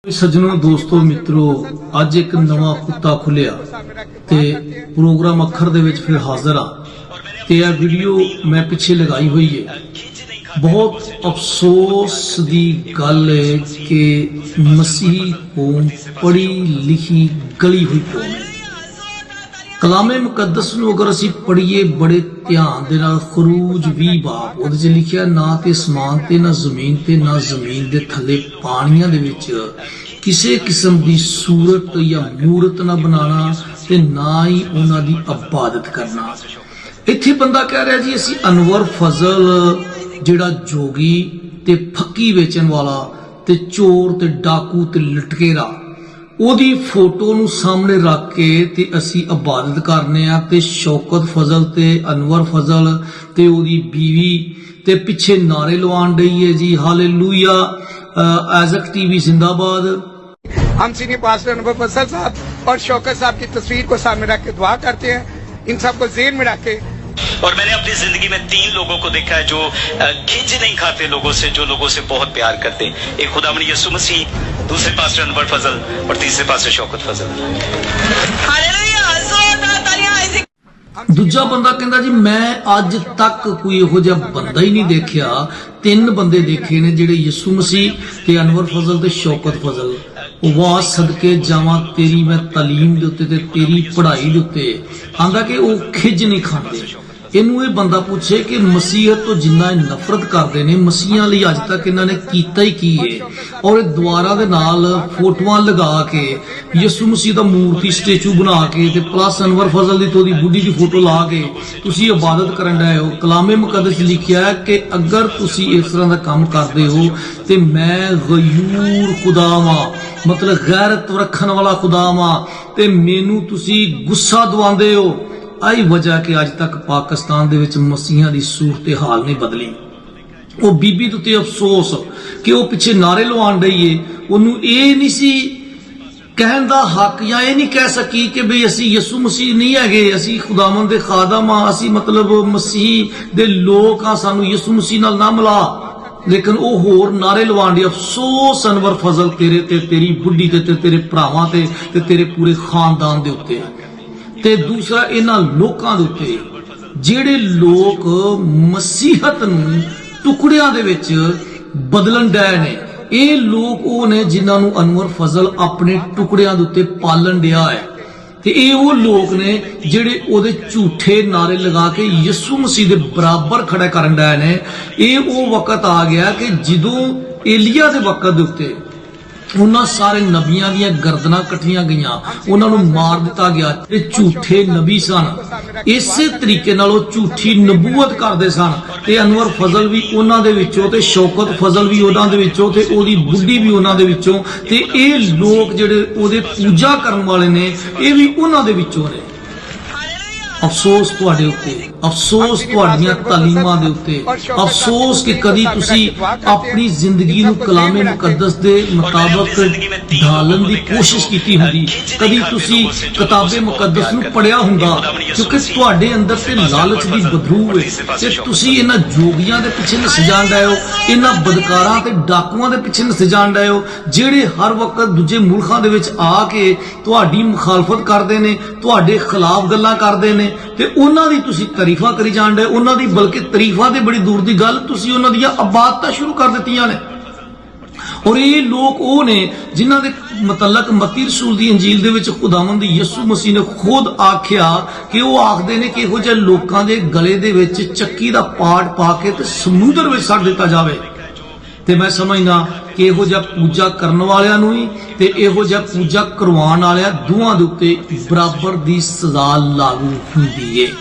सज्जनों दोस्तों मित्रों अज एक नवा कुत्ता खुलिया ते प्रोग्राम अखर दे विच फिर हाजिर हाँ ते यह वीडियो मैं पिछे लगाई हुई है। बहुत अफसोस दी गल है कि मसीह कौम पढ़ी लिखी गली हुई कौम है। कलामे मुकद्दस नूं अगर असीं पढ़ीए बड़े ध्यान दे नाल खरूज 20 बाब उहदे च लिखिया ना ते आसमान ते ना जमीन दे थल्ले पानियां दे विच किसी किस्म दी सूरत या मूरत ना बनाना ते ना ही उन्हां दी इबादत करना। इत्थे बंदा कह रहा जी असीं अनवर फजल जिहड़ा जोगी ते फक्की वेचण वाला ते चोर ते डाकू ते लटकेरा ओदी फोटो नूं सामने रख के ते असी इबादत करने आ ते शौकत फजल ते अनवर फजल ते ओदी बीवी ते पिछे नारे लवान डई है जी हालेलुया आज़क टीवी जिंदाबाद। हम सीनियर पास्टर अनवर फजल साहब और शौकत साहब की तस्वीर को सामने रख के दुआ करते हैं, इन सबको ज़हन में रख के। और मैंने अपनी जिंदगी में 3 लोगों को देखा है जो खिंच नहीं खाते लोगों से, जो लोगों से बहुत प्यार करते हैं। एक खुदावंद यीशु मसीह, दूसरे पास्टर अनवर फजल और तीसरे पास्टर शौकत फजल। दूजा बंदा कहंदा जी मैं अज तक कोई इहो जिहा बंदा ही नहीं देखिया। 3 बंदे देखे ने जिहड़े यीशु मसीह ते अनवर फजल ते शौकत फजल। वाह सदके जावां तेरी मैं तालीम दे उत्ते ते तेरी पढ़ाई दे उत्ते आंदा कि वो खिज नहीं खांदे। इनू ये बंदा पूछे कि मसीहत तो जिन्ना नफरत करते ने मसीहां लई अज तक इन्होंने कीता ही की है। और द्वारा दे नाल फोटोआं लगा के यीशु मसीह दा मूर्ति स्टैचू बना के ते प्लस अनवर फजल दी तोदी बुढ़ी दी फोटो ला के तुसी इबादत करन डए हो। कलामे मुकद्दस लिखिया है कि अगर तुसी इस तरह दा काम करदे हो ते मैं गयूर खुदा वां, मतलब गैरत रखन वाला खुदा वां ते मैनू तुसी गुस्सा दवांदे हो। आई वजह कि अज तक पाकिस्तान दे विच मसीहां दी सूरत हाल नहीं बदली। वो बीबी ते अफसोस कि वो पिछे नारे लवान डई है, ओनू ये नहीं सी कहन दा हक या ये नहीं कह सकी कि बई असी यीशु मसीह नहीं हैगे, असी खुदावंद दे खादम हां, असी मतलब मसीह दे लोक हां, सानू यीशु मसीह नाल ना मिला। लेकिन वो होर नारे लवान दी अफसोस अनवर फजल तेरे ते तेरी बुढ़ी ते तेरे भरावां ते तेरे पूरे खानदान दे उत्ते ते दूसरा इन्हां लोकां दे उत्ते जिहड़े लोक मसीहत नूं टुकड़ियां दे विच बदलन डए ने। ये लोग वो ने जिन्हां नूं अनवर फजल अपने टुकड़ियां दे उत्ते पालन दिया है ते ये वो लोग ने जिहड़े ओदे झूठे नारे लगा के यीशु मसीह दे बराबर खड़े करन डए ने। ये वो वक्त आ गया कि जदों एलिया दे वक्त दे उत्ते उन्हां सारे नबियां दियां गर्दनां कट्ठियां गईयां, उन्हां नूं मार दिता गया ते झूठे नबी सन। इसे तरीके नाल वो झूठी नबूवत करदे सन ते अनवर फजल भी उन्हां दे विचों ते शौकत फजल भी उन्हां दे विचों ते ओदी बुढ़ी भी उन्हां दे विचों ते ये लोग जिहड़े ओदे पूजा करन वाले ने ये भी उन्हां दे विचों ने। अफसोस तुहाडे उत्ते, अफसोस तुहाडीआं तालीमां दे उत्ते, अफसोस कि कदी तुसी अपनी जिंदगी नूं कलामे मुकद्दस दे मुताबिक ढालन दी कोशिश कीती हुंदी, कदी तुसी किताबे मुकद्दस नूं पढ़िया हुंदा, क्योंकि तुहाडे अंदर ते लालच दी बदबू है ते तुसी इन्हां जोगियां दे पिछे नस जाण डए हो, इन्हां बदकारां ते डाकुआं दे पिछे नस जाण डए हो जिहड़े हर वक्त दूजे मुल्खां दे विच आके तुहाडी मुखालफत करदे ने, तुहाडे खिलाफ गल्लां करदे ने ते उन्हां दी तुसी तारीफां करी जाण डए, उन्हां दी बल्कि तारीफां ते बड़ी दूर दी गल तुसी उन्हां दियां इबादतां शुरू कर दित्तियां ने। और ये लोग वो ने जिन्हां दे मतलब मत्ती रसूल दी अंजील दे विच खुदावंद यीशु मसीह ने खुद आख्या कि वो आखदे ने कि इहो जिहे लोकां दे गले दे विच चक्की दा पाट पा के ते समुद्र विच सट दित्ता जावे। ते मैं समझना कि इहो जिहा पूजा करन वालियां नूं ही ते इहो जिहा पूजा करवाउण वालियां दोवां दे उत्ते बराबर दी सज़ा लागू हुंदी है।